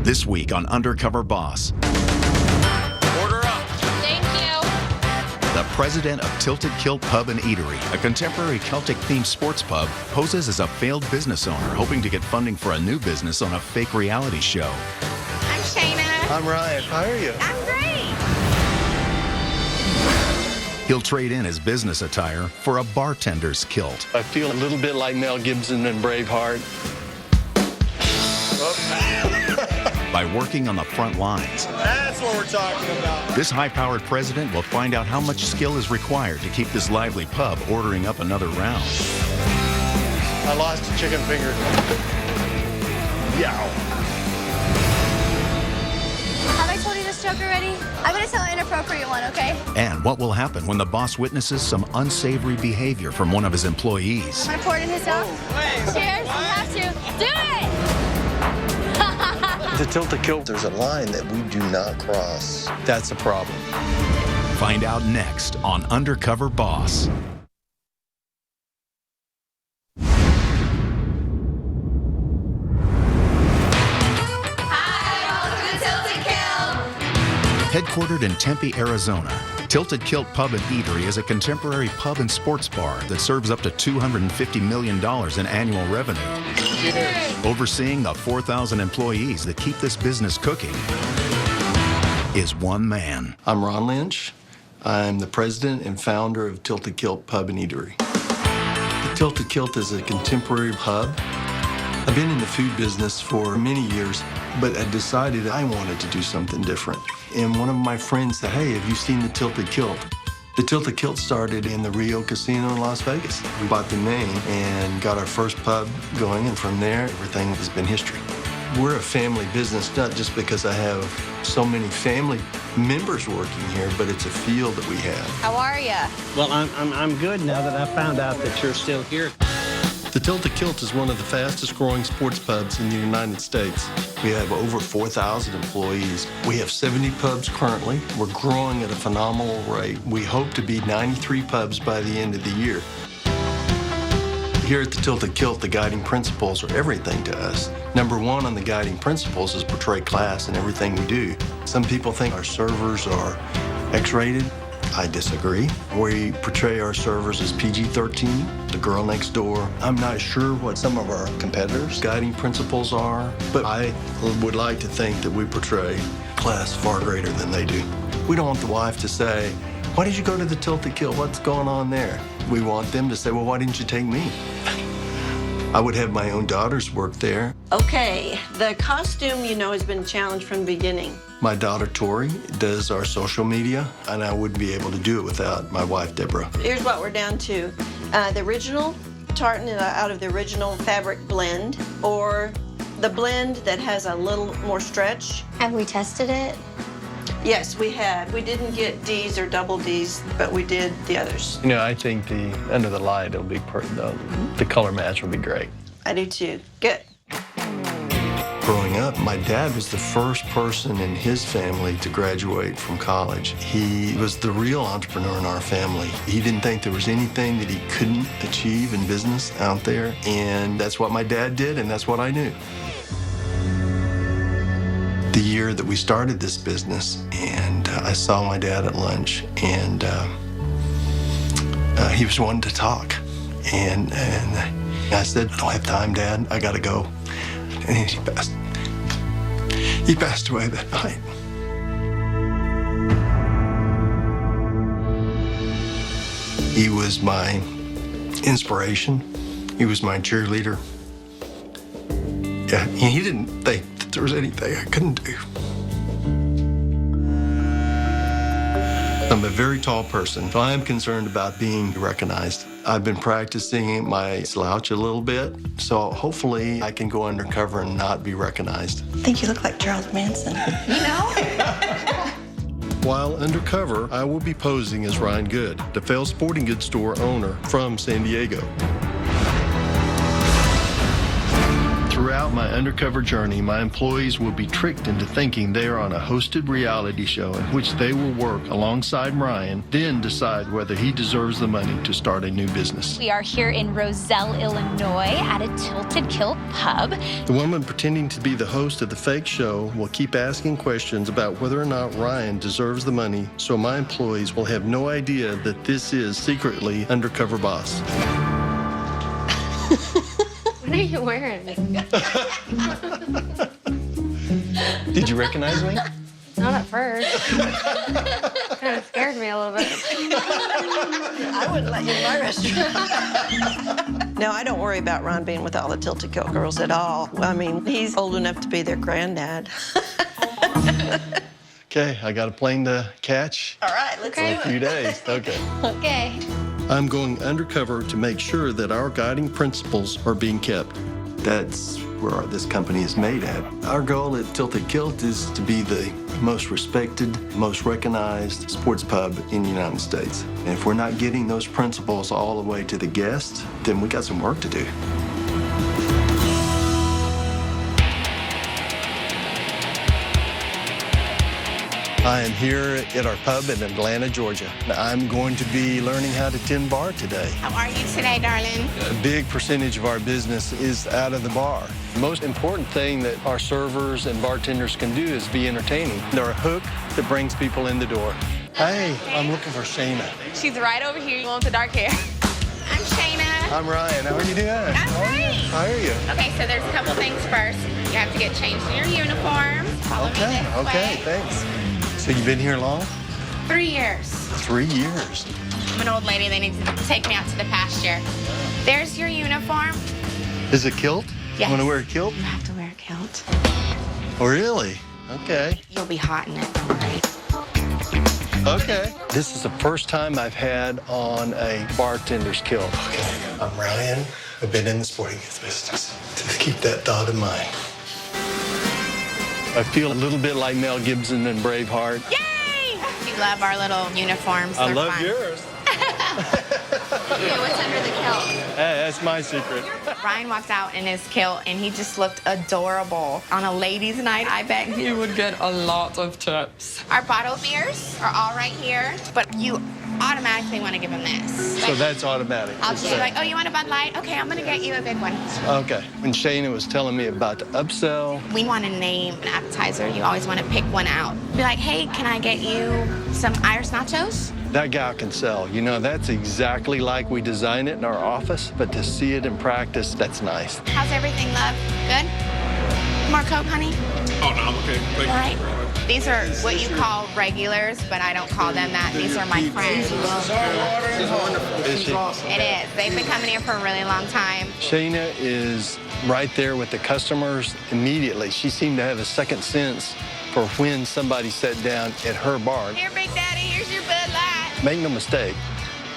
This week on Undercover Boss. Order up. Thank you. The president of Tilted Kilt Pub and Eatery, a contemporary Celtic-themed sports pub, poses as a failed business owner hoping to get funding for a new business on a fake reality show. I'm Shayna. I'm Ryan. How are you? I'm great. He'll trade in his business attire for a bartender's kilt. I feel a little bit like Mel Gibson in Braveheart. By working on the front lines. That's what we're talking about. This high-powered president will find out how much skill is required to keep this lively pub ordering up another round. I lost a chicken finger. Yow. Have I told you this joke already? I'm going to tell an inappropriate one, okay? And what will happen when the boss witnesses some unsavory behavior from one of his employees? I poured in his dog. Cheers. You have to. Do it! The Tilted Kilt, There's a line that we do not cross. that's a problem. Find out next on Undercover Boss. Headquartered in Tempe, Arizona, Tilted Kilt Pub and Eatery is a contemporary pub and sports bar that serves up to $250 million in annual revenue. Cheers. Overseeing the 4,000 employees that keep this business cooking is one man. I'm Ron Lynch. I'm the president and founder of Tilted Kilt Pub and Eatery. The Tilted Kilt is a contemporary pub. I've been in the food business for many years, but I decided I wanted to do something different. And one of my friends said, hey, have you seen the Tilted Kilt? The Tilted Kilt started in the Rio Casino in Las Vegas. We bought the name and got our first pub going, and from there, everything has been history. We're a family business, not just because I have so many family members working here, but it's a feel that we have. How are ya? Well, I'm good now that I found out that you're still here. The Tilted Kilt is one of the fastest growing sports pubs in the United States. We have over 4,000 employees. We have 70 pubs currently. We're growing at a phenomenal rate. We hope to be 93 pubs by the end of the year. Here at the Tilted Kilt, the guiding principles are everything to us. Number one on the guiding principles is portray class in everything we do. Some people think our servers are X-rated. I disagree. We portray our servers as PG-13, the girl next door. I'm not sure what some of our competitors' guiding principles are, but I would like to think that we portray class far greater than they do. We don't want the wife to say, why did you go to the Tilted Kilt? What's going on there? We want them to say, well, why didn't you take me? I would have my own daughters work there. Okay, the costume, has been challenged from the beginning. My daughter, Tori, does our social media, and I wouldn't be able to do it without my wife, Deborah. Here's what we're down to. The original tartan out of the original fabric blend, or the blend that has a little more stretch. Have we tested it? Yes, we had. We didn't get D's or double D's, but we did the others. I think under the light, it'll be the color match will be great. I do too. Good. Growing up, my dad was the first person in his family to graduate from college. He was the real entrepreneur in our family. He didn't think there was anything that he couldn't achieve in business out there, and that's what my dad did, and that's what I knew. The year that we started this business, and I saw my dad at lunch, and he was wanting to talk, and I said, I don't have time, Dad, I gotta go. And he passed away that night. He was my inspiration. He was my cheerleader. Yeah, he didn't think that there was anything I couldn't do. I'm a very tall person, so I am concerned about being recognized. I've been practicing my slouch a little bit, so hopefully I can go undercover and not be recognized. I think you look like Charles Manson. While undercover, I will be posing as Ryan Good, the failed sporting goods store owner from San Diego. Throughout Throughout my undercover journey, my employees will be tricked into thinking they are on a hosted reality show in which they will work alongside Ryan, then decide whether he deserves the money to start a new business. We are here in Roselle, Illinois at a Tilted Kilt pub. The woman pretending to be the host of the fake show will keep asking questions about whether or not Ryan deserves the money, so my employees will have no idea that this is secretly Undercover Boss. What are you wearing? Did you recognize me? Not at first. Kind of scared me a little bit. I wouldn't let you in my restaurant. No, I don't worry about Ron being with all the Tilted Kilt girls at all. I mean, he's old enough to be their granddad. Okay, I got a plane to catch. All right, let's In a do few it. days. Okay. Okay. I'm going undercover to make sure that our guiding principles are being kept. That's where this company is made at. Our goal at Tilted Kilt is to be the most respected, most recognized sports pub in the United States. And if we're not getting those principles all the way to the guests, then we got some work to do. I am here at our pub in Atlanta, Georgia. I'm going to be learning how to tend bar today. How are you today, darling? A big percentage of our business is out of the bar. The most important thing that our servers and bartenders can do is be entertaining. They're a hook that brings people in the door. Hey, I'm looking for Shayna. She's right over here, you want the dark hair. I'm Shayna. I'm Ryan. How are you doing? I'm great. How are you? Okay, so there's a couple things first. You have to get changed in your uniform. Follow me this Okay, way. thanks. So you've been here long? 3 years. 3 years. I'm an old lady. They need to take me out to the pasture. There's your uniform. Is it kilt? Yes. You want to wear a kilt? You have to wear a kilt. Oh, really? Okay. You'll be hot in it, don't worry. Okay. This is the first time I've had on a bartender's kilt. Okay, I'm Ryan. I've been in the sporting goods business. Just keep that thought in mind. I feel a little bit like Mel Gibson in Braveheart. Yay! You love our little uniforms. I They're love fun. yours. Okay, what's under the kilt? Hey, that's my secret. Ryan walked out in his kilt and he just looked adorable. On a ladies' night, I bet he would get a lot of tips. Our bottle beers are all right here, but you automatically want to give him this. So that's automatic. I'll just be like, oh, you want a Bud Light? Okay, I'm gonna get you a big one. Okay. When Shayna was telling me about the upsell, We want to name an appetizer. You always want to pick one out. Be like, hey, can I get you some Irish nachos? that guy can sell. You know, that's exactly like we designed it in our office, but to see it in practice, that's nice. How's everything, love? Good? More Coke, honey? Oh, no, I'm okay. Thank you. All right. These are what you call regulars, but I don't call them that. These are my friends. Is she? It is. They've been coming here for a really long time. Shayna is right there with the customers immediately. She seemed to have a second sense for when somebody sat down at her bar. Here, Big Daddy, here's your Bud Light. Make no mistake,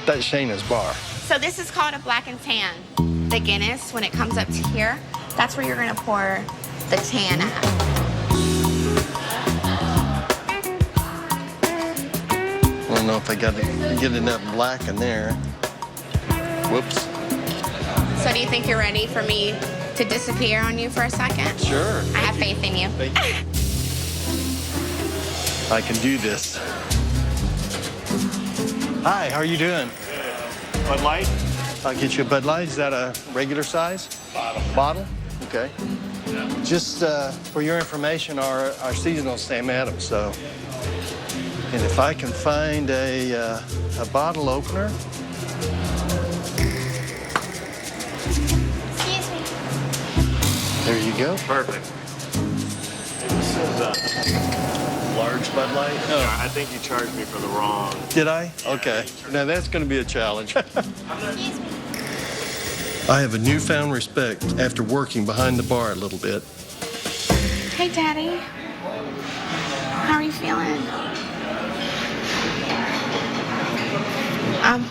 that's Shayna's bar. So this is called a black and tan. The Guinness, when it comes up to here, that's where you're gonna pour the tan at. I don't know if I got to get enough black in there. Whoops. So do you think you're ready for me to disappear on you for a second? Sure. I have faith in you. Thank you. I can do this. Hi, how are you doing? Bud Light? I'll get you a Bud Light. Is that a regular size? Bottle? Okay. Just for your information, our seasonal Sam Adams. So, and if I can find a bottle opener. Excuse me. There you go. Perfect. This is a large Bud Light. Oh. I think you charged me for the wrong. Did I? Okay. Now that's going to be a challenge. Excuse me. I have a newfound respect after working behind the bar a little bit. Hey, Daddy. How are you feeling? I'm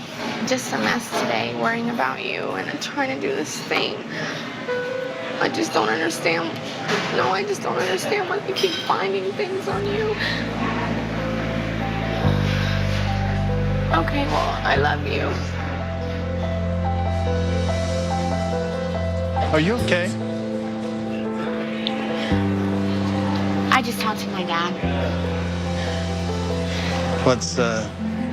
just a mess today, worrying about you and trying to do this thing. I just don't understand. No, I just don't understand why you keep finding things on you. Okay, well, I love you. Are you okay? I just talked to my dad. What's,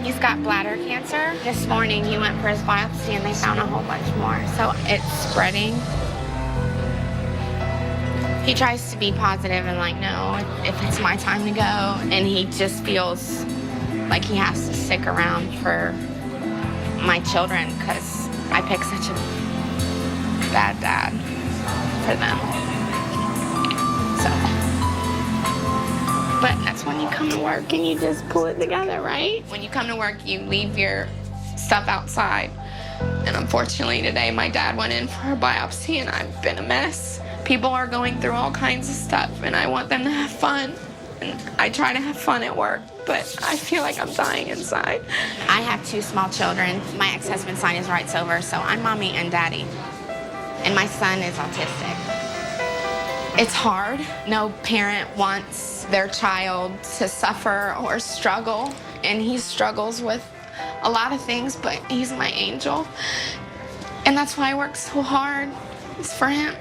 He's got bladder cancer. This morning he went for his biopsy and they found a whole bunch more. So it's spreading. He tries to be positive and like, no, if it's my time to go. And he just feels like he has to stick around for my children because I picked such a bad dad for them. So, but that's when you come to work and you just pull it together, right? When you come to work, you leave your stuff outside. And unfortunately today, my dad went in for a biopsy and I've been a mess. People are going through all kinds of stuff and I want them to have fun. And I try to have fun at work, but I feel like I'm dying inside. I have 2 small children. My ex-husband signed his rights over, so I'm mommy and daddy. And my son is autistic. It's hard. No parent wants their child to suffer or struggle, and he struggles with a lot of things, but he's my angel. And that's why I work so hard, is for him.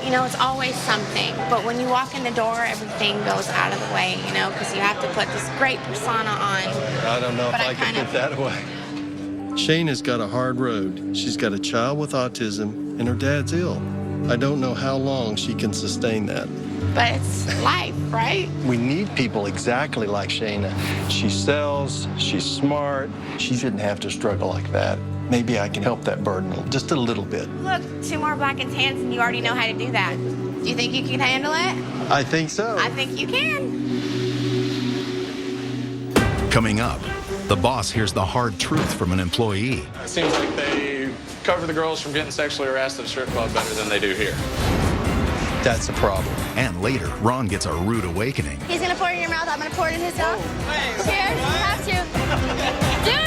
You know, it's always something, but when you walk in the door, everything goes out of the way, you know, because you have to put this great persona on. I don't know if I can put that away. Shayna's got a hard road. She's got a child with autism, and her dad's ill. I don't know how long she can sustain that. But it's life, right? We need people exactly like Shayna. She sells, she's smart. She shouldn't have to struggle like that. Maybe I can help that burden just a little bit. Look, 2 more black and tans and you already know how to do that. Do you think you can handle it? I think so. I think you can. Coming up, the boss hears the hard truth from an employee. It seems like they cover the girls from getting sexually harassed at a strip club better than they do here. That's a problem. And later, Ron gets a rude awakening. He's gonna pour it in your mouth, I'm gonna pour it in his mouth. Cheers, you have to. Do it!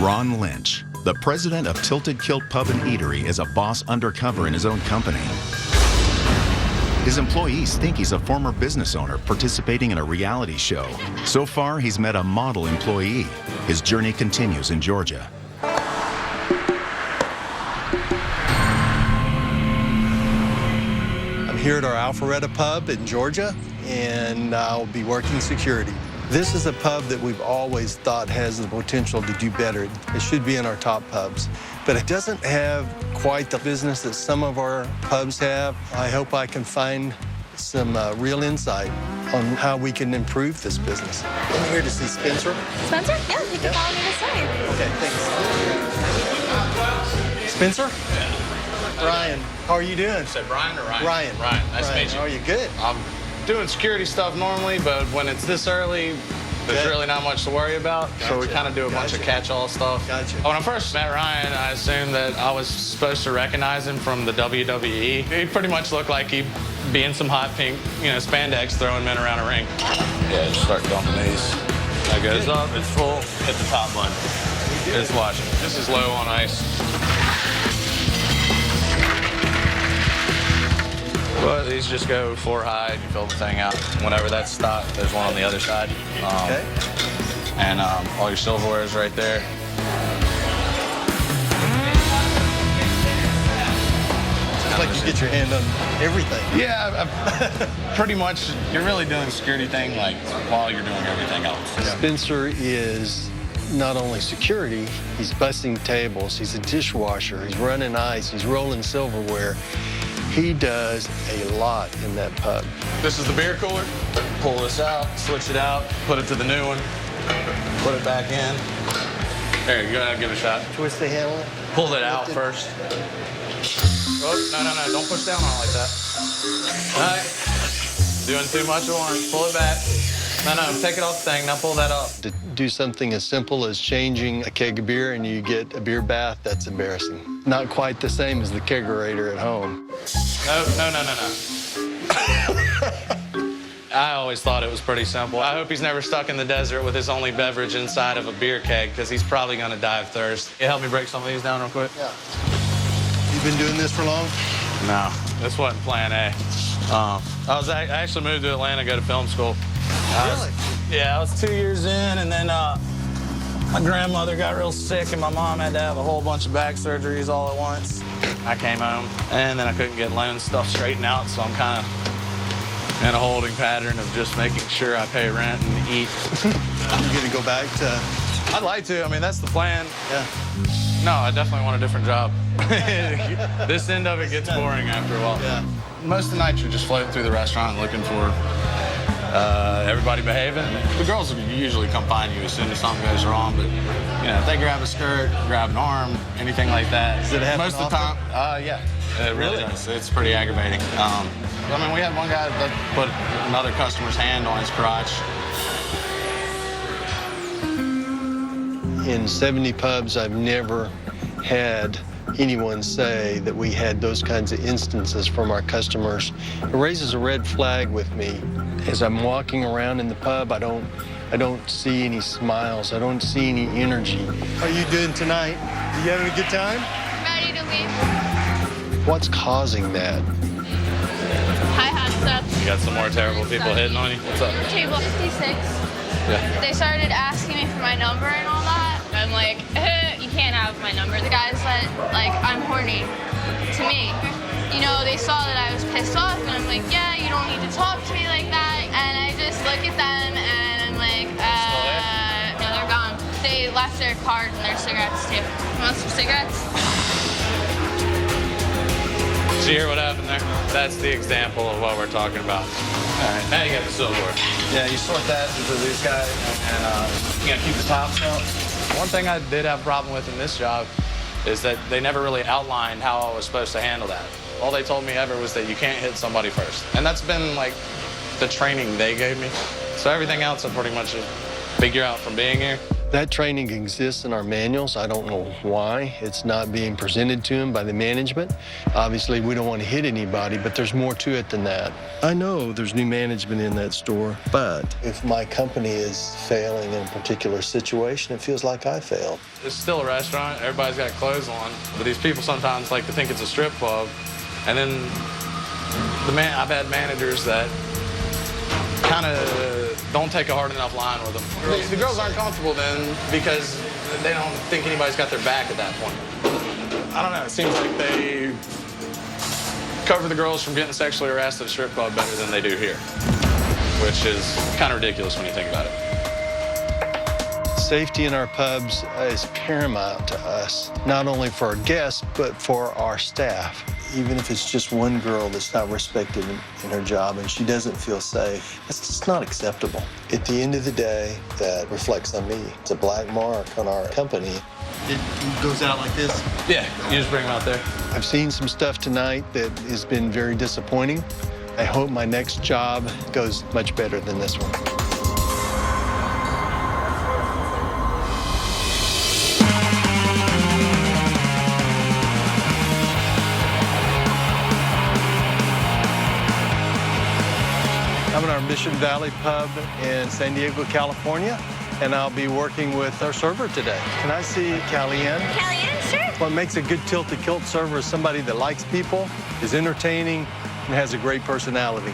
Ron Lynch, the president of Tilted Kilt Pub and Eatery, is a boss undercover in his own company. His employees think he's a former business owner participating in a reality show. So far, he's met a model employee. His journey continues in Georgia. I'm here at our Alpharetta pub in Georgia, and I'll be working security. This is a pub that we've always thought has the potential to do better. It should be in our top pubs, but it doesn't have quite the business that some of our pubs have. I hope I can find some real insight on how we can improve this business. I'm here to see Spencer. Spencer? Yeah, you can follow me this way. Okay, thanks. Spencer? Ryan, how are you doing? You said Brian or Ryan? Ryan. Ryan, nice to meet you. How are you? Good. I'm doing security stuff normally, but when it's this early, there's really not much to worry about. So we kind of do a bunch of catch-all stuff. Gotcha. When I first met Ryan, I assumed that I was supposed to recognize him from the WWE. He pretty much looked like he'd be in some hot pink, spandex throwing men around a ring. Yeah, just start dumping these. That goes up, it's full, hit the top button. It's washing. This is low on ice. But these just go 4 high, you fill the thing out. Whenever that's stopped, there's one on the other side. Okay. And all your silverware is right there. It's like you get your hand on everything. Yeah, pretty much. You're really doing the security thing like while you're doing everything else. Spencer is not only security, he's bussing tables, he's a dishwasher, he's running ice, he's rolling silverware. He does a lot in that pub. This is the beer cooler. Pull this out, switch it out, put it to the new one, put it back in. There, you go ahead and give it a shot. Twist the handle. Pull it out first. Oh, no, don't push down on it like that. All right, doing too much at once. Pull it back. No, take it off the thing, now pull that up. To do something as simple as changing a keg of beer and you get a beer bath, that's embarrassing. Not quite the same as the kegerator at home. No. I always thought it was pretty simple. I hope he's never stuck in the desert with his only beverage inside of a beer keg, because he's probably gonna die of thirst. You help me break some of these down real quick? Yeah. You been doing this for long? No, this wasn't plan A. I actually moved to Atlanta to go to film school. Really? Yeah, I was 2 years in, and then my grandmother got real sick, and my mom had to have a whole bunch of back surgeries all at once. I came home, and then I couldn't get loan stuff straightened out, so I'm kind of in a holding pattern of just making sure I pay rent and eat. You're going to go back to... I'd like to. I mean, that's the plan. Yeah. No, I definitely want a different job. This end of it gets boring after a while. Yeah. Most of the night, you're just floating through the restaurant looking for everybody behaving. The girls will usually come find you as soon as something goes wrong, but you know, if they grab a skirt, grab an arm, anything like that. Does it happen most of the time? Yeah, it really does. It's pretty aggravating. I mean, we had one guy that put another customer's hand on his crotch. In 70 pubs, I've never had anyone say that we had those kinds of instances from our customers. It raises a red flag with me. As I'm walking around in the pub, I don't see any smiles. I don't see any energy. How are you doing tonight? You having a good time? Ready to leave. What's causing that? Hi-hat stuff. You got some more terrible people hitting on you? What's up? Table 56. Yeah. They started asking me for my number and all that. I'm like, you can't have my number. The guy said, like, I'm horny to me. You know, they saw that I was pissed off, and I'm like, yeah, you don't need to talk to me like that. And I just look at them, and I'm like, no, they're gone. They left their card and their cigarettes, too. You want some cigarettes? Did you hear what happened there? That's the example of what we're talking about. All right, now you got the silverware. Yeah, you sort that into these guys, and you gotta keep the tops out. One thing I did have a problem with in this job is that they never really outlined how I was supposed to handle that. All they told me ever was that you can't hit somebody first. And that's been like the training they gave me. So everything else I pretty much just figure out from being here. That training exists in our manuals. I don't know why it's not being presented to them by the management. Obviously, we don't want to hit anybody, but there's more to it than that. I know there's new management in that store, but if my company is failing in a particular situation, it feels like I failed. It's still a restaurant. Everybody's got clothes on. But these people sometimes like to think it's a strip club. And then I've had managers that kind of don't take a hard enough line with them. The girls aren't comfortable then because they don't think anybody's got their back at that point. I don't know, it seems like they cover the girls from getting sexually harassed at a strip club better than they do here, which is kind of ridiculous when you think about it. Safety in our pubs is paramount to us, not only for our guests, but for our staff. Even if it's just one girl that's not respected in her job and she doesn't feel safe, that's just not acceptable. At the end of the day, that reflects on me. It's a black mark on our company. It goes out like this? Yeah, you just bring them out there. I've seen some stuff tonight that has been very disappointing. I hope my next job goes much better than this one. I'm in our Mission Valley pub in San Diego, California, and I'll be working with our server today. Can I see Kellyanne? Kellyanne, sure. What makes a good Tilted Kilt server is somebody that likes people, is entertaining, and has a great personality.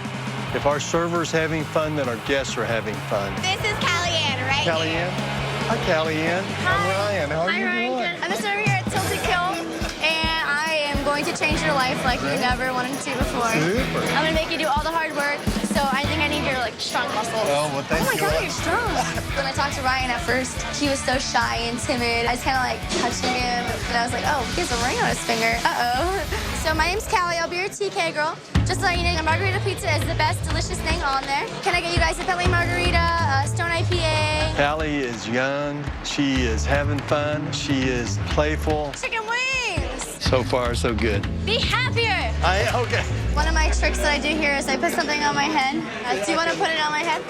If our server's having fun, then our guests are having fun. This is Kellyanne, right Kellyanne? Hi, Kellyanne. Hi. I'm Ryan. How are Hi, you Ryan. doing? I'm a server here at Tilted Kilt, and I am going to change your life like you never wanted to before. Super. I'm going to make you do all the hard work, so I think I need your, like, strong muscles. Oh, well, thank Oh, my you. God, you're strong. When I talked to Ryan at first, he was so shy and timid. I was kind of, like, touching him, and I was like, oh, he has a ring on his finger. Uh-oh. So my name's Callie. I'll be your TK girl. Just to let you know, the margarita pizza is the best delicious thing on there. Can I get you guys a Pele margarita, Stone IPA? Callie is young. She is having fun. She is playful. Chicken wings! So far, so good. Be happier! Okay. One of my tricks that I do here is I put something on my head. Do you want to put it on my head?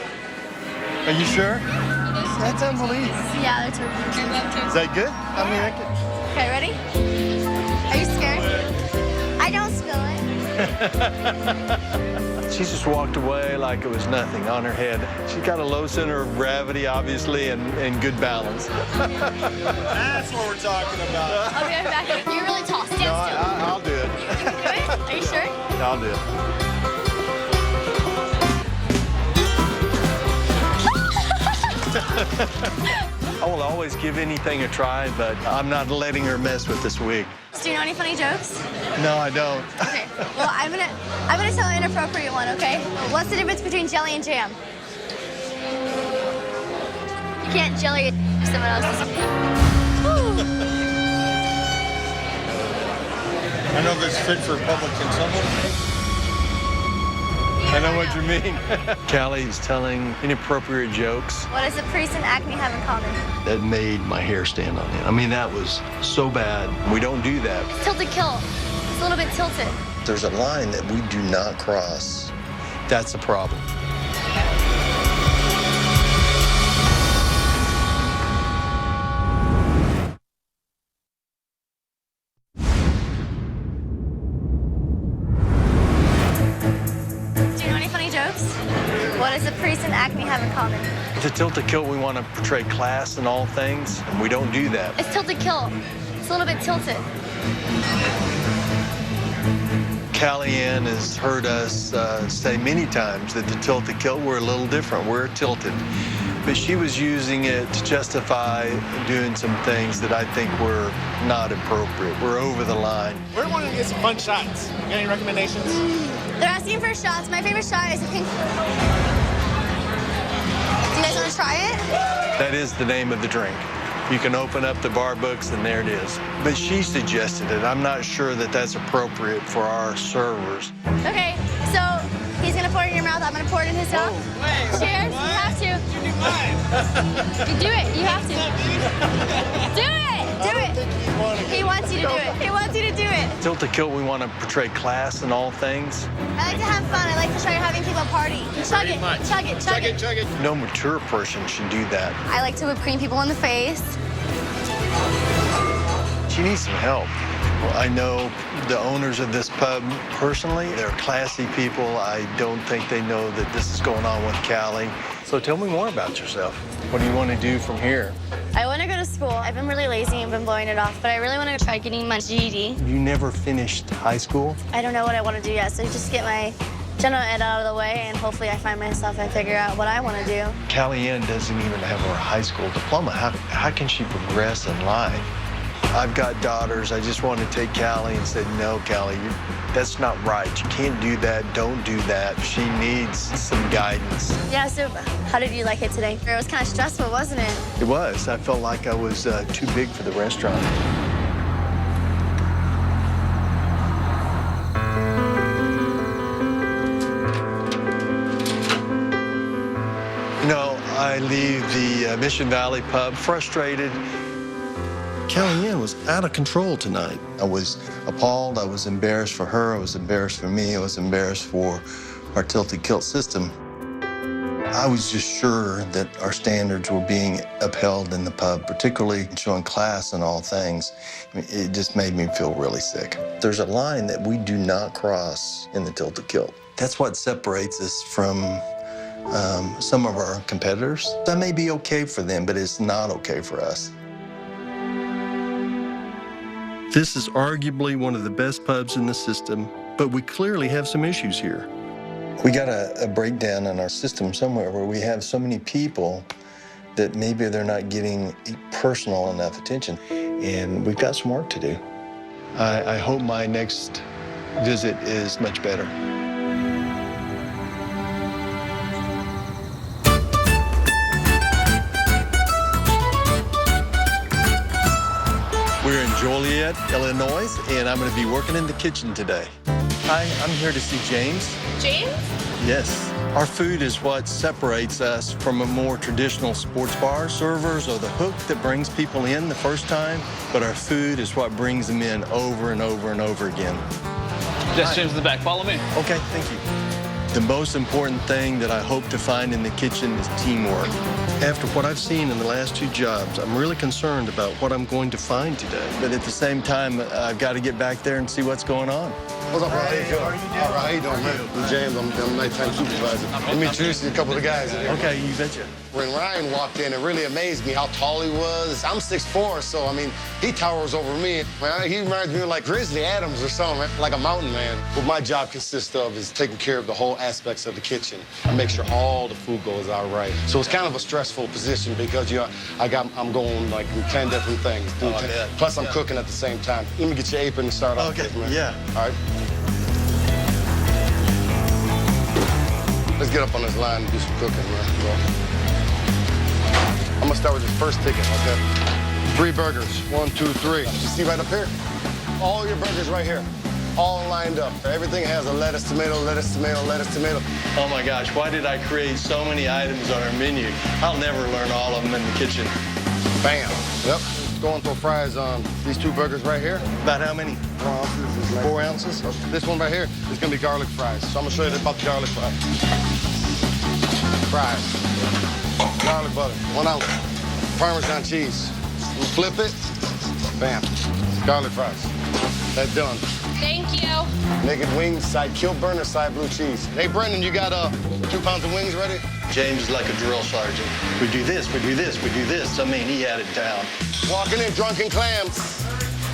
Are you sure? That's unbelievable. Yeah, they're turkey. Is that good? I mean, I can... Okay, ready? Are you scared? I don't spill it. She just walked away like it was nothing on her head. She's got a low center of gravity, obviously, and good balance. That's what we're talking about. I'll be right back. You're really tall. Stand No, still. I'll do it. Do it? Are you sure? I'll do it. I will always give anything a try, but I'm not letting her mess with this wig. Do you know any funny jokes? No, I don't. Okay. Well, I'm gonna tell an inappropriate one. Okay. What's the difference between jelly and jam? You can't jelly someone else's. I know this is fit for public consumption. I know what you mean. Callie's telling inappropriate jokes. What does a priest and acne have in common? That made my hair stand on end. I mean, that was so bad. We don't do that. It's tilted kilt. It's a little bit tilted. There's a line that we do not cross. That's the problem. Do you know any funny jokes? What does a priest and acne have in common? The tilted kilt, we want to portray class in all things, and we don't do that. It's tilted kilt. It's a little bit tilted. Callie Ann has heard us say many times that the tilted kilt, we're a little different. We're tilted. But she was using it to justify doing some things that I think were not appropriate. We're over the line. We're wanting to get some fun shots. You got any recommendations? They're asking for shots. My favorite shot is a pink. Do you guys want to try it? That is the name of the drink. You can open up the bar books and there it is. But she suggested it. I'm not sure that that's appropriate for our servers. Okay, so he's gonna pour it in your mouth. I'm gonna pour it in his mouth. Cheers. You have to. You do mine. You do it. You have to. Do it. Do it. He wants you to do it. He wants you to do it. Tilted kilt, we want to portray class in all things. I like to have fun. I like to try having people party. Chug it. Chug it. Chug it. Chug it. No mature person should do that. I like to whip cream people in the face. She needs some help. Well, I know the owners of this pub personally. They're classy people. I don't think they know that this is going on with Callie. So tell me more about yourself. What do you want to do from here? I want to go to school. I've been really lazy and been blowing it off, but I really want to try getting my GED. You never finished high school? I don't know what I want to do yet, so just get my general ed out of the way, and hopefully I find myself and figure out what I want to do. Callie Ann doesn't even have her high school diploma. How can she progress in life? I've got daughters. I just want to take Callie and say, no, Callie, that's not right. You can't do that. Don't do that. She needs some guidance. Yeah, so how did you like it today? It was kind of stressful, wasn't it? It was. I felt like I was too big for the restaurant. You know, I leave the Mission Valley pub frustrated. Callie Ann was out of control tonight. I was appalled. I was embarrassed for her. I was embarrassed for me. I was embarrassed for our tilted kilt system. I was just sure that our standards were being upheld in the pub, particularly showing class in all things. It just made me feel really sick. There's a line that we do not cross in the tilted kilt. That's what separates us from some of our competitors. That may be okay for them, but it's not okay for us. This is arguably one of the best pubs in the system, but we clearly have some issues here. We got a breakdown in our system somewhere where we have so many people that maybe they're not getting personal enough attention, and we've got some work to do. I hope my next visit is much better. We're in Joliet, Illinois, and I'm going to be working in the kitchen today. Hi, I'm here to see James. James? Yes. Our food is what separates us from a more traditional sports bar. Servers are the hook that brings people in the first time, but our food is what brings them in over and over and over again. Just James in the back. Follow me. Okay, thank you. The most important thing that I hope to find in the kitchen is teamwork. After what I've seen in the last 2 jobs, I'm really concerned about what I'm going to find today. But at the same time, I've got to get back there and see what's going on. What's up, bro? How you doing? All right, how you doing, man? I'm James. I'm nighttime supervisor. Let me introduce you to a couple of the guys in here. Okay, you betcha. When Ryan walked in, it really amazed me how tall he was. I'm 6'4", so, I mean, he towers over me. Man, he reminds me of like Grizzly Adams or something, like a mountain man. What my job consists of is taking care of the whole aspects of the kitchen and make sure all the food goes out right. So it's kind of a stressful position because, you know, I'm going like 10 different things. Plus, I'm cooking at the same time. Let me get your apron and start off with, man. Yeah. All right. Let's get up on this line and do some cooking, man. I'm gonna start with this first ticket, okay? 3 burgers, 1, 2, 3. You see right up here? All your burgers right here, all lined up. Everything has a lettuce, tomato, lettuce, tomato, lettuce, tomato. Oh my gosh, why did I create so many items on our menu? I'll never learn all of them in the kitchen. Bam. Yep. Going for fries on these 2 burgers right here. About how many? 4 ounces. 4 ounces? This one right here is gonna be garlic fries. So I'm gonna show you about the garlic fries. Fries. Garlic butter, 1 ounce. Parmesan cheese. You flip it, bam. Garlic fries. That's done. Thank you. Naked wings, side Kilt burner, side blue cheese. Hey, Brendan, you got 2 pounds of wings ready? James is like a drill sergeant. We do this, we do this, we do this. I mean, he had it down. Walking in drunken clams.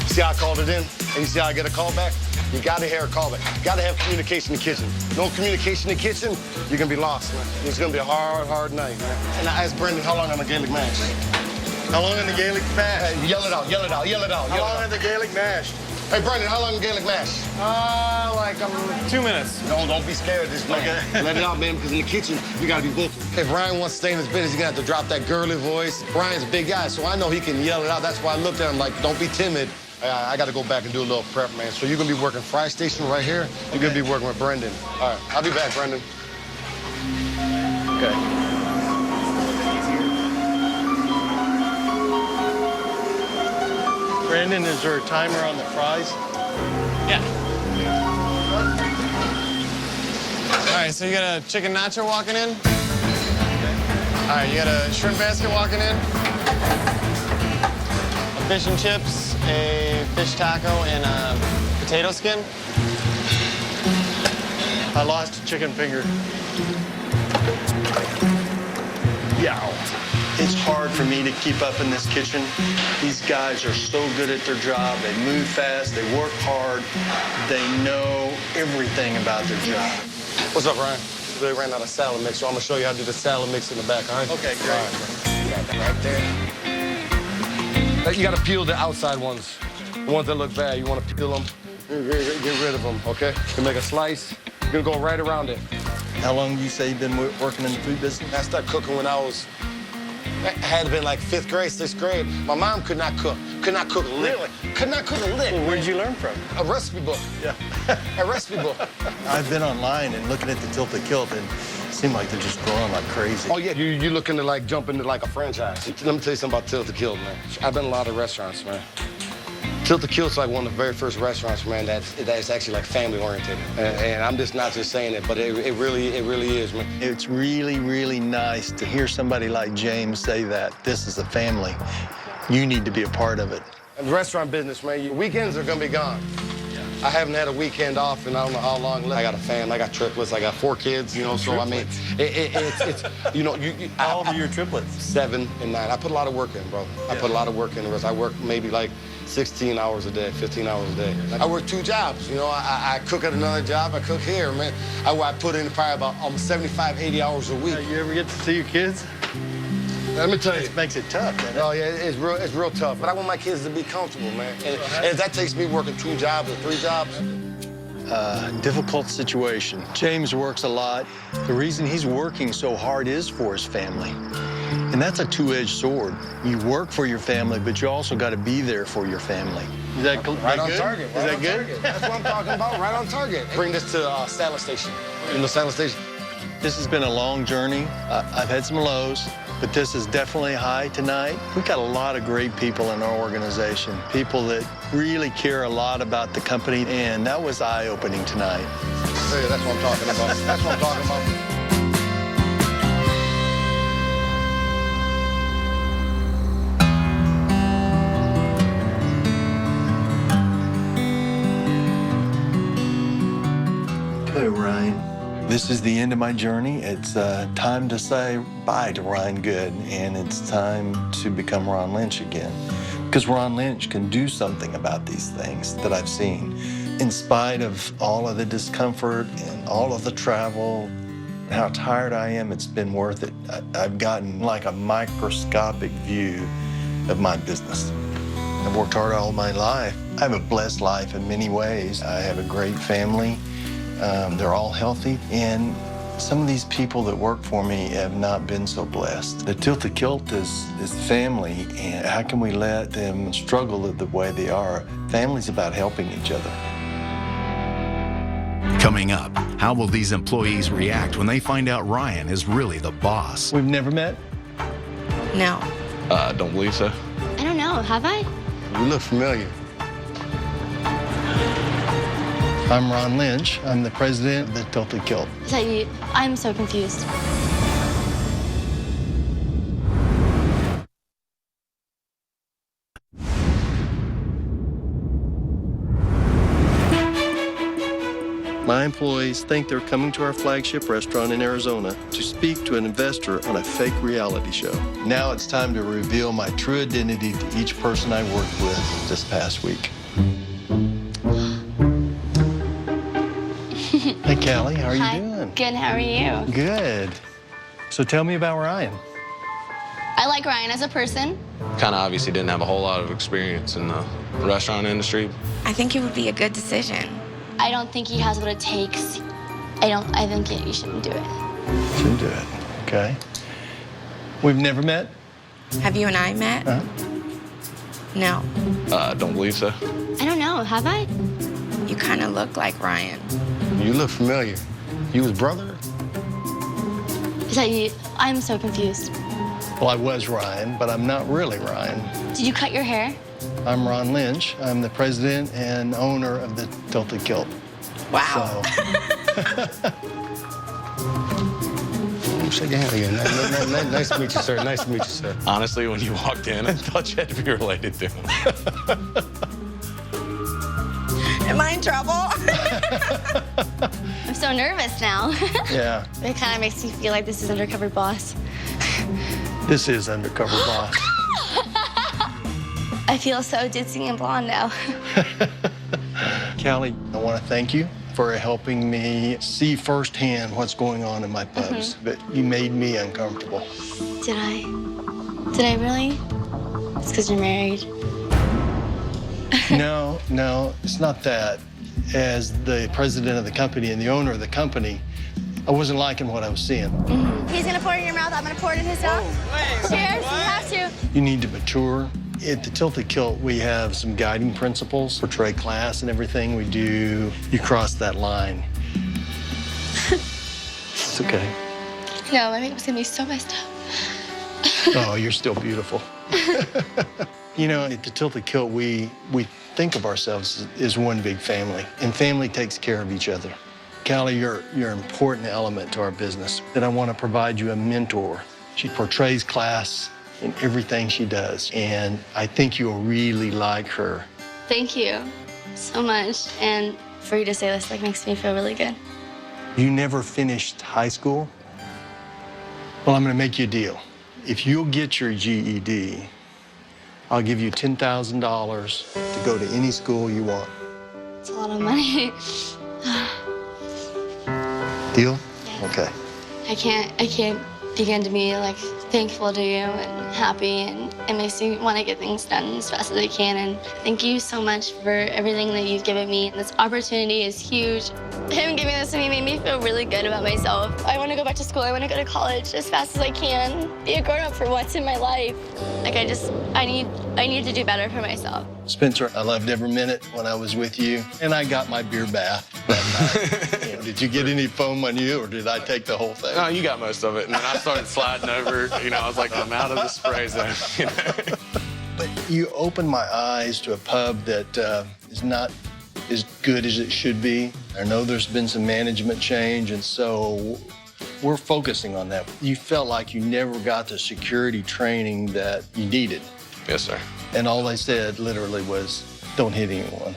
See how I called it in? And you see how I get a call back? You gotta hear a call back. You gotta have communication in the kitchen. No communication in the kitchen, you're gonna be lost, man. It's gonna be a hard, hard night, man. And I asked Brendan, how long on the Gaelic mash? How long in the Gaelic mash? Hey, yell it out, yell it out, yell it out. How long in the Gaelic mash? Hey, Brendan, how long in Gaelic mash? Like 2 minutes. No, don't be scared of this, man. Okay. Let it out, man, because in the kitchen, you gotta be vocal. If Ryan wants to stay in his business, he's gonna have to drop that girly voice. Ryan's a big guy, so I know he can yell it out. That's why I looked at him like, don't be timid. I gotta go back and do a little prep, man. So you're gonna be working fry station right here. You're gonna be working with Brendan. All right, I'll be back, Brendan. Okay. Brandon, is there a timer on the fries? Yeah. All right, so you got a chicken nacho walking in. All right, you got a shrimp basket walking in. A fish and chips, a fish taco, and a potato skin. I lost a chicken finger. Yow. It's hard for me to keep up in this kitchen. These guys are so good at their job. They move fast, they work hard. They know everything about their job. What's up, Ryan? They ran out of salad mix, so I'm gonna show you how to do the salad mix in the back, all right? Okay, great. All right, you got that right there. You gotta peel the outside ones. The ones that look bad, you wanna peel them, get rid of them, okay? You make a slice, you're gonna go right around it. How long you say you've been working in the food business? I started cooking when I had been like 5th grade, 6th grade. My mom could not cook. Could not cook a lick. Really? Could not cook a lick. Well, where'd you learn from? A recipe book. Yeah. A recipe book. I've been online and looking at the Tilted Kilt, and it seemed like they're just growing like crazy. Oh, yeah, you're looking to, like, jump into, like, a franchise. Let me tell you something about Tilted Kilt, man. I've been in a lot of restaurants, man. Tilted Kilt's like one of the very first restaurants, man, that's actually, like, family-oriented. And I'm just not just saying it, but it really is, man. It's really, really nice to hear somebody like James say that. This is a family. You need to be a part of it. In the restaurant business, man, your weekends are gonna be gone. I haven't had a weekend off in I don't know how long. I got a family, I got triplets, I got 4 kids, you know, so triplets. I mean, it's you know, how old are your triplets? 7 and 9. I put a lot of work in, bro. I put a lot of work in the rest. I work maybe like 16 hours a day, 15 hours a day. I work 2 jobs, you know. I cook at another job, I cook here, man. I put in probably about almost 75, 80 hours a week. You ever get to see your kids? Let me tell you. It makes it tough, doesn't it? Oh, yeah, it's real tough. But I want my kids to be comfortable, man. And if that takes me working 2 jobs or 3 jobs. Difficult situation. James works a lot. The reason he's working so hard is for his family. And that's a two-edged sword. You work for your family, but you also got to be there for your family. Is that right on good? target? Is that good? Target. That's what I'm talking about, right on target. Bring this to Salad Station. In the Salad Station. This has been a long journey. I've had some lows, but this is definitely a high tonight. We've got a lot of great people in our organization, people that really care a lot about the company, and that was eye-opening tonight. Hey, that's what I'm talking about. That's what I'm talking about. Hey, Ryan. This is the end of my journey. It's time to say bye to Ryan Good, and it's time to become Ron Lynch again. Because Ron Lynch can do something about these things that I've seen. In spite of all of the discomfort and all of the travel, and how tired I am, it's been worth it. I've gotten like a microscopic view of my business. I've worked hard all my life. I have a blessed life in many ways. I have a great family. They're all healthy, and some of these people that work for me have not been so blessed. The Tilted Kilt is family, and how can we let them struggle the way they are? Family's about helping each other. Coming up, how will these employees react when they find out Ryan is really the boss? We've never met? No. Don't believe so. I don't know, have I? You look familiar. I'm Ron Lynch. I'm the president of the Tilted Kilt. Is that you? I'm so confused. My employees think they're coming to our flagship restaurant in Arizona to speak to an investor on a fake reality show. Now it's time to reveal my true identity to each person I worked with this past week. Hey, Callie, how are Hi. you doing? Good, how are you? Good. So tell me about Ryan. I like Ryan as a person. Kind of obviously didn't have a whole lot of experience in the restaurant industry. I think it would be a good decision. I don't think he has what it takes. I think you shouldn't do it. Shouldn't do it. Okay. We've never met? Have you and I met? No. Don't believe so. I don't know, have I? You kind of look like Ryan. You look familiar. You his brother? Is that you? I'm so confused. Well, I was Ryan, but I'm not really Ryan. Did you cut your hair? I'm Ron Lynch. I'm the president and owner of the Tilted Kilt. Wow. Shake your hand again. Nice to meet you, sir. Nice to meet you, sir. Honestly, when you walked in, I thought you had to be related to him. Am I in trouble? I'm so nervous now. Yeah, It kind of makes me feel like this is Undercover Boss. this is Undercover Boss. I feel so ditzy and blonde now. Callie, I want to thank you for helping me see firsthand what's going on in my pubs. But you made me uncomfortable. Did I? Did I really? It's because you're married. No, it's not that. As the president of the company and the owner of the company, I wasn't liking what I was seeing. He's gonna pour it in your mouth, I'm gonna pour it in his mouth. Cheers, you have to. You need to mature. At the Tilted Kilt, we have some guiding principles for trade class and everything we do. You cross that line. It's okay. No, my makeup's gonna be so messed up. Oh, you're still beautiful. You know, at the Tilted Kilt, we think of ourselves as one big family, and family takes care of each other. Callie, you're an important element to our business, and I want to provide you a mentor. She portrays class in everything she does, and I think you'll really like her. Thank you so much. And for you to say this, like, makes me feel really good. You never finished high school? Well, I'm going to make you a deal. If you'll get your GED, I'll give you $10,000 to go to any school you want. It's a lot of money. Deal? Yeah. Okay. I can't begin to be, like, thankful to you and happy, and it makes me want to get things done as fast as I can. And thank you so much for everything that you've given me. This opportunity is huge. Him giving this to me made me feel really good about myself. I want to go back to school. I want to go to college as fast as I can. Be a grown-up for once in my life. Like, I need to do better for myself. Spencer, I loved every minute when I was with you, and I got my beer bath that night. You know, did you get any foam on you, or did I take the whole thing? No, you got most of it. And then I started sliding over. You know, I was like, I'm out of the spray zone. You know? But you opened my eyes to a pub that is not as good as it should be. I know there's been some management change, and so we're focusing on that. You felt like you never got the security training that you needed. Yes, sir. And all they said literally was, don't hit anyone.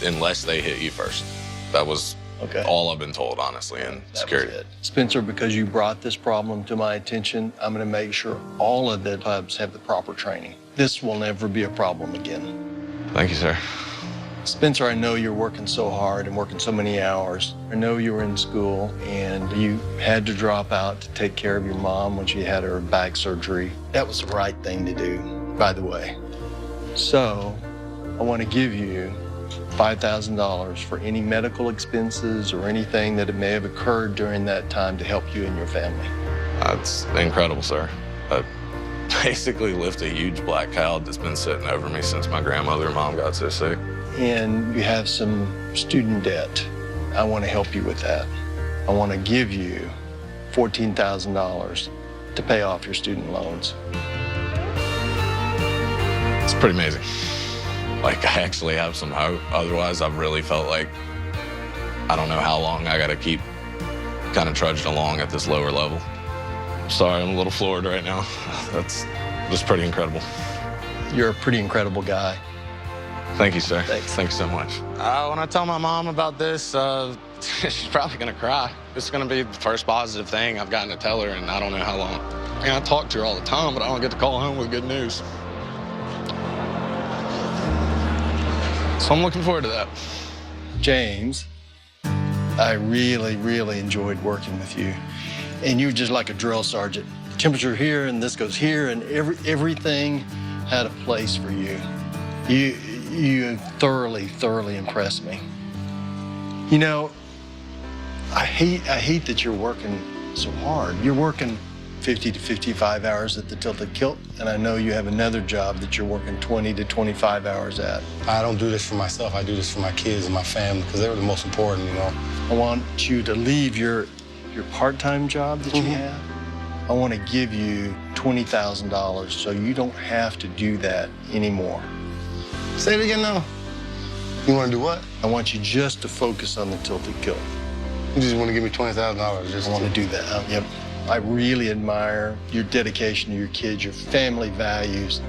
Unless they hit you first. That was Okay. All I've been told, honestly, in security. Spencer, because you brought this problem to my attention, I'm going to make sure all of the pubs have the proper training. This will never be a problem again. Thank you, sir. Spencer, I know you're working so hard and working so many hours. I know you were in school and you had to drop out to take care of your mom when she had her back surgery. That was the right thing to do, by the way. So I want to give you $5,000 for any medical expenses or anything that may have occurred during that time to help you and your family. That's incredible, sir. I basically lift a huge black cloud that's been sitting over me since my grandmother and mom got so sick. And you have some student debt. I want to help you with that. I want to give you $14,000 to pay off your student loans. It's pretty amazing. Like, I actually have some hope. Otherwise, I've really felt like I don't know how long I got to keep kind of trudging along at this lower level. Sorry, I'm a little floored right now. That's pretty incredible. You're a pretty incredible guy. Thank you, sir. Thanks. Thank you so much. When I tell my mom about this, she's probably going to cry. It's going to be the first positive thing I've gotten to tell her in I don't know how long. I mean, I talk to her all the time, but I don't get to call home with good news. So I'm looking forward to that. James, I really, really enjoyed working with you. And you were just like a drill sergeant. Temperature here, and this goes here, and everything had a place for you. You thoroughly, thoroughly impressed me. You know, I hate that you're working so hard. You're working 50 to 55 hours at the Tilted Kilt, and I know you have another job that you're working 20 to 25 hours at. I don't do this for myself. I do this for my kids and my family because they're the most important, you know. I want you to leave your part-time job that you have. I want to give you $20,000 so you don't have to do that anymore. Say it again now. You want to do what? I want you just to focus on the Tilted Kilt. You just want to give me $20,000? I want to do that. Yep. I really admire your dedication to your kids, your family values.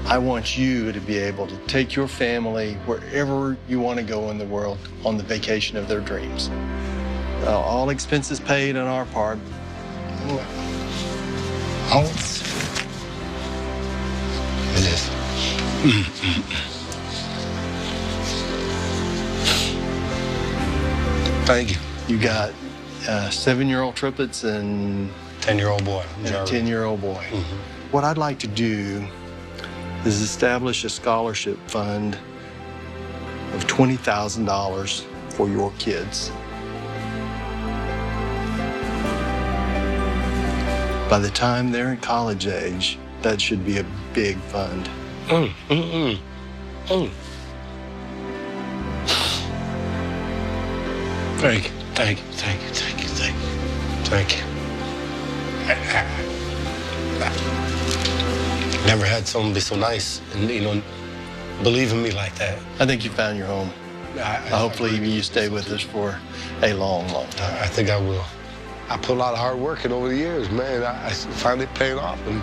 I want you to be able to take your family wherever you want to go in the world on the vacation of their dreams. All expenses paid on our part. Oh, it is. Thank you. You got 7-year-old triplets and 10-year-old boy. And a 10-year-old boy. What I'd like to do is establish a scholarship fund of $20,000 for your kids. By the time they're in college age, that should be a big fund. Thank you, thank you, thank you, thank you, thank you, thank you. I never had someone be so nice and, you know, believe in me like that. I think you found your home. Hopefully you stay with us for a long, long time. I think I will. I put a lot of hard work in over the years, man. I finally paid off and,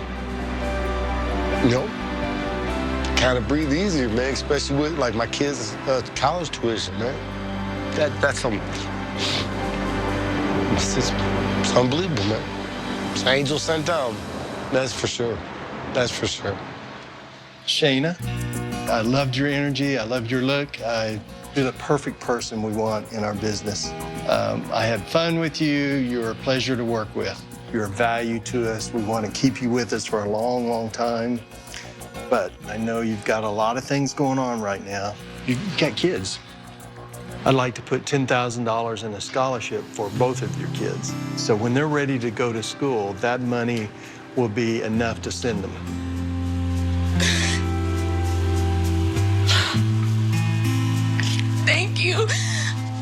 you know, kind of breathe easier, man, especially with, like, my kids' college tuition, man. That's something. It's unbelievable, man. It's an angel sent down. That's for sure. That's for sure. Shayna, I loved your energy. I loved your look. You're the perfect person we want in our business. I had fun with you. You're a pleasure to work with. You're a value to us. We want to keep you with us for a long, long time. But I know you've got a lot of things going on right now. You've got kids. I'd like to put $10,000 in a scholarship for both of your kids. So when they're ready to go to school, that money will be enough to send them. Thank you.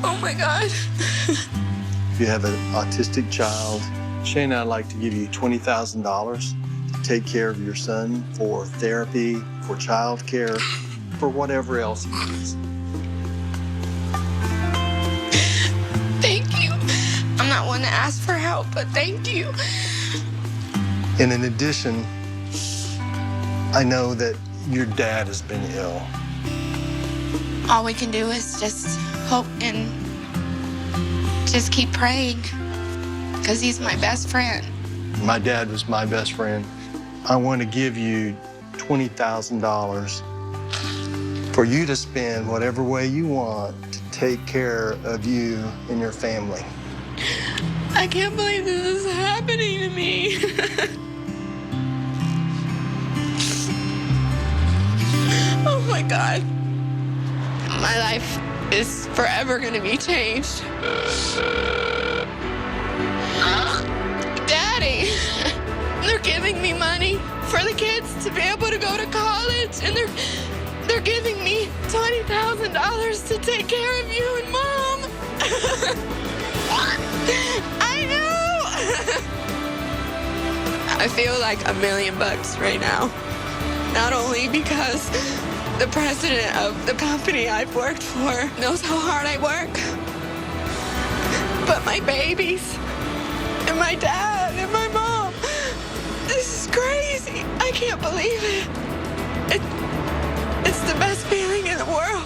Oh my God. If you have an autistic child, Shayna, I'd like to give you $20,000 to take care of your son for therapy, for child care, for whatever else he needs. Thank you. I'm not one to ask for help, but thank you. And in addition, I know that your dad has been ill. All we can do is just hope and just keep praying, because he's my best friend. My dad was my best friend. I want to give you $20,000 for you to spend whatever way you want to take care of you and your family. I can't believe this is happening to me. Oh my God. My life is forever gonna be changed. Daddy, they're giving me money for the kids to be able to go to college, and they're giving me $20,000 to take care of you and Mom. I know. I feel like $1 million right now. Not only because the president of the company I've worked for knows how hard I work, but my babies and my dad and my mom. This is crazy. I can't believe it. It's the best feeling in the world.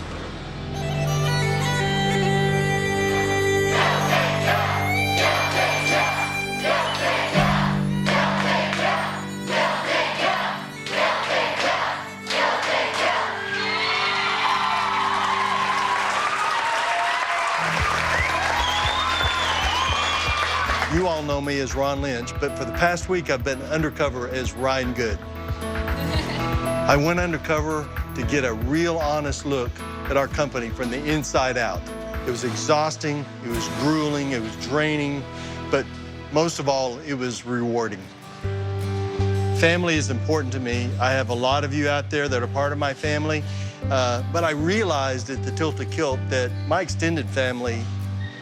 You all know me as Ron Lynch, but for the past week, I've been undercover as Ryan Good. I went undercover to get a real honest look at our company from the inside out. It was exhausting, it was grueling, it was draining, but most of all, it was rewarding. Family is important to me. I have a lot of you out there that are part of my family, but I realized at the Tilted Kilt that my extended family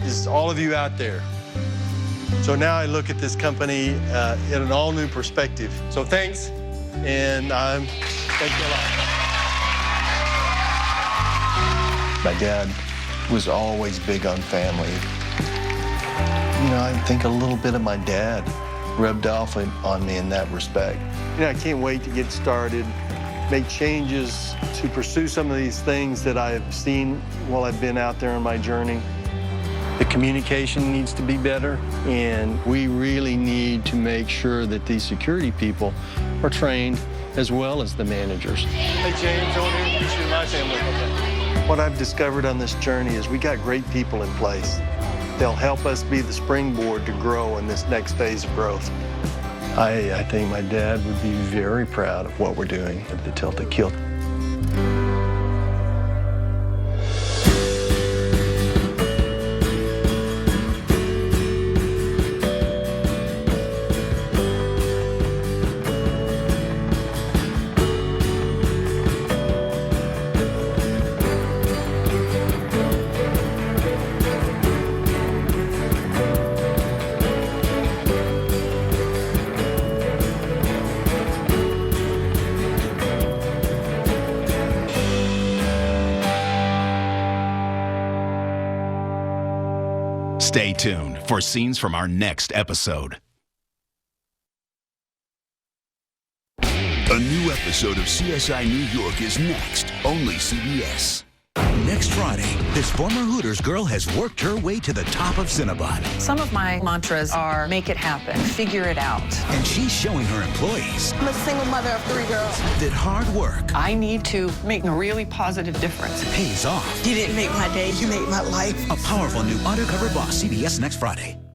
is all of you out there. So now I look at this company in an all-new perspective. So thanks, and thank you a lot. My dad was always big on family. You know, I think a little bit of my dad rubbed off on me in that respect. You know, I can't wait to get started, make changes to pursue some of these things that I've seen while I've been out there on my journey. The communication needs to be better, and we really need to make sure that these security people are trained as well as the managers. Hey, James, I want to introduce you to my family. What I've discovered on this journey is we got great people in place. They'll help us be the springboard to grow in this next phase of growth. I think my dad would be very proud of what we're doing at the Tilted Kilt. Stay tuned for scenes from our next episode. A new episode of CSI New York is next, only CBS. Next Friday, this former Hooters girl has worked her way to the top of Cinnabon. Some of my mantras are make it happen, figure it out. And she's showing her employees I'm a single mother of 3 girls. that hard work I need to make a really positive difference. pays off. You didn't make my day, you made my life. A powerful new Undercover boss, CBS next Friday.